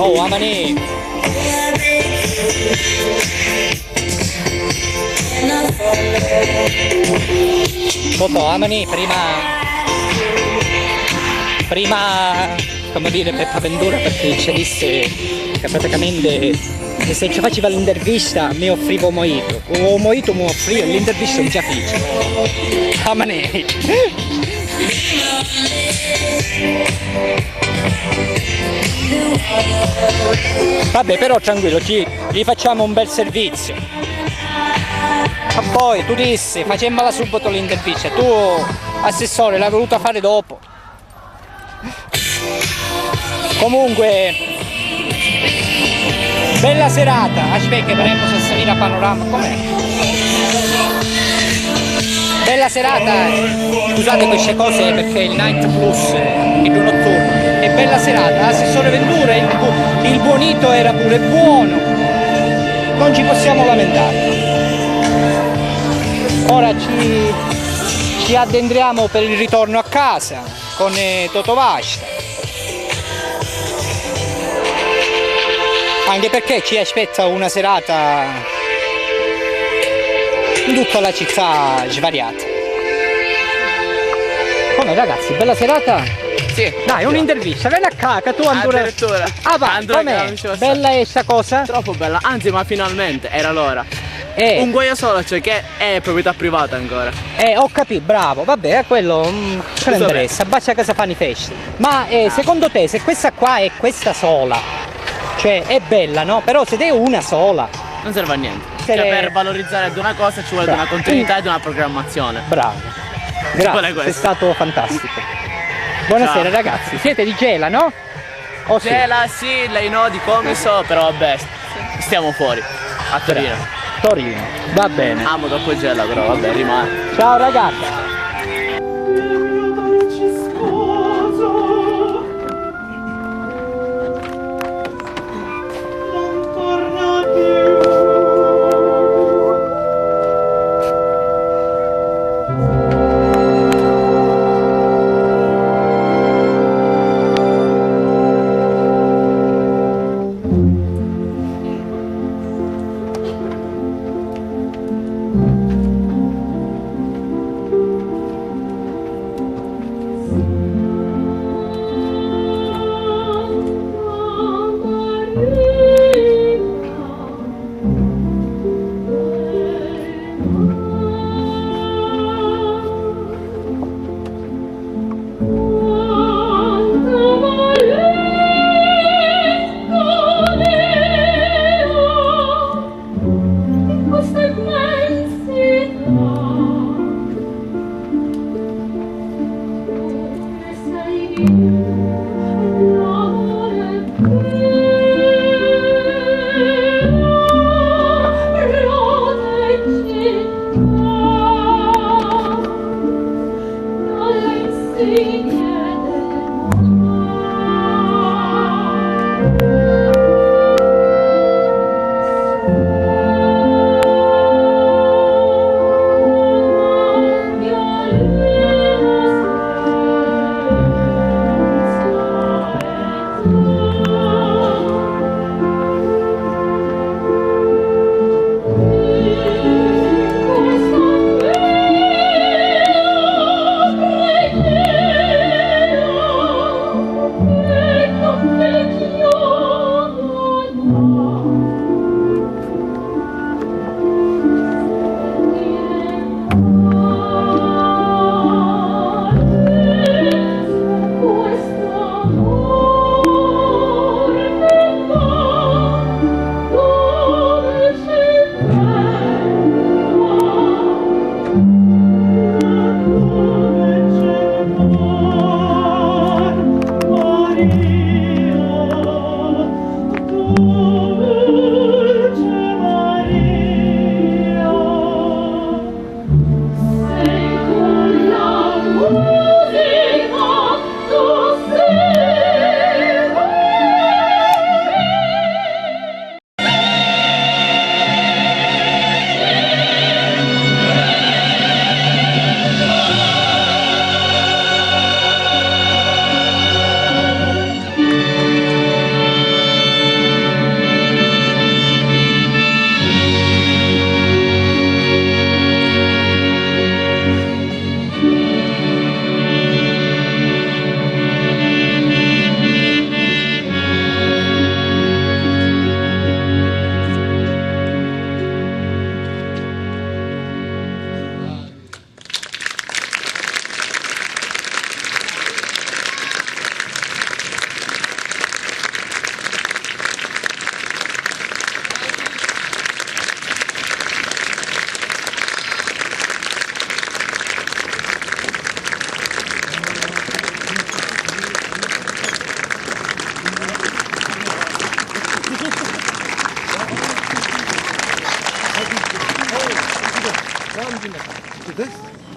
Oh, Amani! Toto, Amani, prima come dire Peppa Ventura, perché ci disse che praticamente che se ci faceva l'intervista mi offrivo mojito. O mojito mi offrivo, l'intervista non ci fece. Ah, ma ne. Vabbè, però tranquillo, gli facciamo un bel servizio. Ma poi tu dissi, facemmola subito l'intervista. Tu, assessore, l'hai voluta fare dopo. Comunque, bella serata. Aspetta che vedremo se salire a panorama. Com'è? Bella serata. Scusate queste cose perché il night plus, il notturno. E bella serata. Assessore Ventura, il buonito era pure buono. Non ci possiamo lamentare. Ora ci addentriamo per il ritorno a casa con Toto Vascia. Anche perché ci aspetta una serata in tutta la città svariata. Come ragazzi, bella serata? Sì. Dai, un'intervista, vieni a caca, tu ancora. Addirittura. Ah va, com'è? Bella è sta cosa? Troppo bella, anzi ma finalmente era l'ora. Un guaio solo, cioè che è proprietà privata ancora. Ho capito, bravo, vabbè, quello che ne interessa, basta che si fanno i feste. Ma secondo te se questa qua è questa sola, cioè è bella, no? Però se è una sola. Non serve a niente. Cioè per valorizzare ad una cosa ci vuole una continuità ed una programmazione. Bravo. Grazie, sei stato fantastico. Buonasera ragazzi, siete di Gela, no? Gela sì, lei no, di Comiso, però vabbè, stiamo fuori, a Torino. Torino, va bene. Amo troppo Gela però vabbè, rimane. Ciao ragazzi.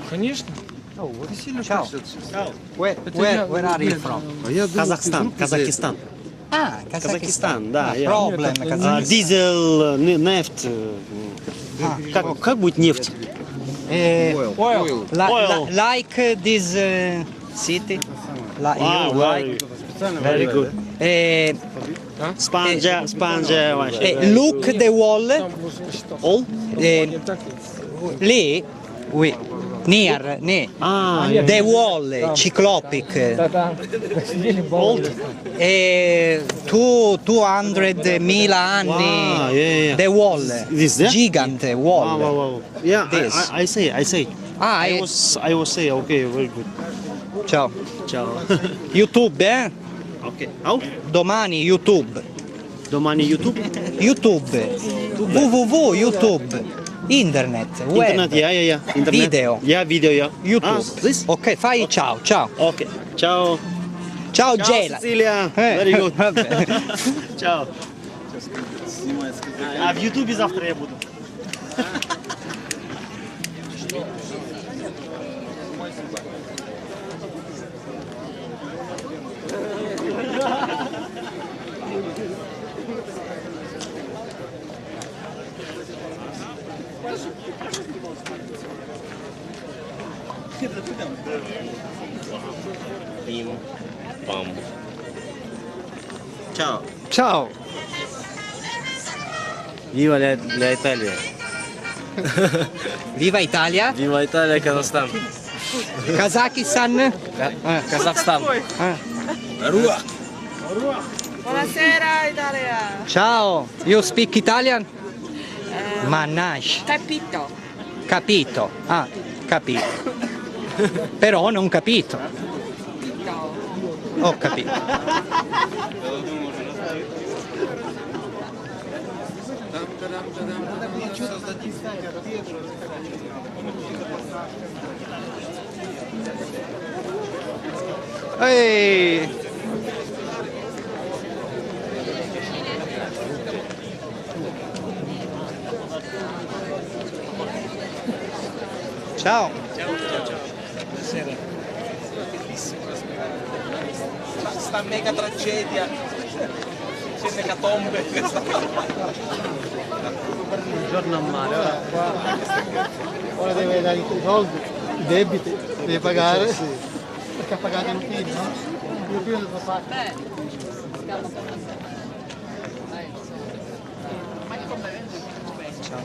Конечно. Ciao. Where are you from? Казахстан, Казахстан. Ah, Kazakhstan. Казахстан, да. я- Problem, Kazakhstan. Дизель, нефть. Как будет нефть? Oil. Like this city? Ah, You like? Very good. Eh, Spanja, look the wall. All? Lì, near. Ah, The wall, cyclopic. old. 200.000 anni. Wow, yeah. The wall. This, yeah? Gigante wall. Wow. Yeah, This. I say. Ah, I was say, okay, very good. ciao. Ciao. YouTube, eh? Okay. How? Domani YouTube. Domani YouTube? YouTube. www.youtube. Internet. Web. Internet, yeah. Internet. Video. Yeah, video, yeah. YouTube. Ah, this? Ok, fai ciao. Okay. Ciao. Ciao Gela. Cecilia. Very good. Vabbè. Ciao. А в Ютубе завтра я буду. Ciao. Ciao. Viva l'Italia! Viva Italia. Viva Italia e Kazakhstan! Kazakistan. Kazakhstan! Buonasera Italia! Ciao. You speak Italian? Mannaggia. Capito? Capito. Ah, capito. Però non capito. Ho capito. Ehi! Ciao. Sta mega tragedia. C'è un'ecatombe. Un giorno a mare, Ora deve dare i soldi, i debiti, deve pagare. Perché ha pagato il PIL, no? Il PIL lo fa Ciao.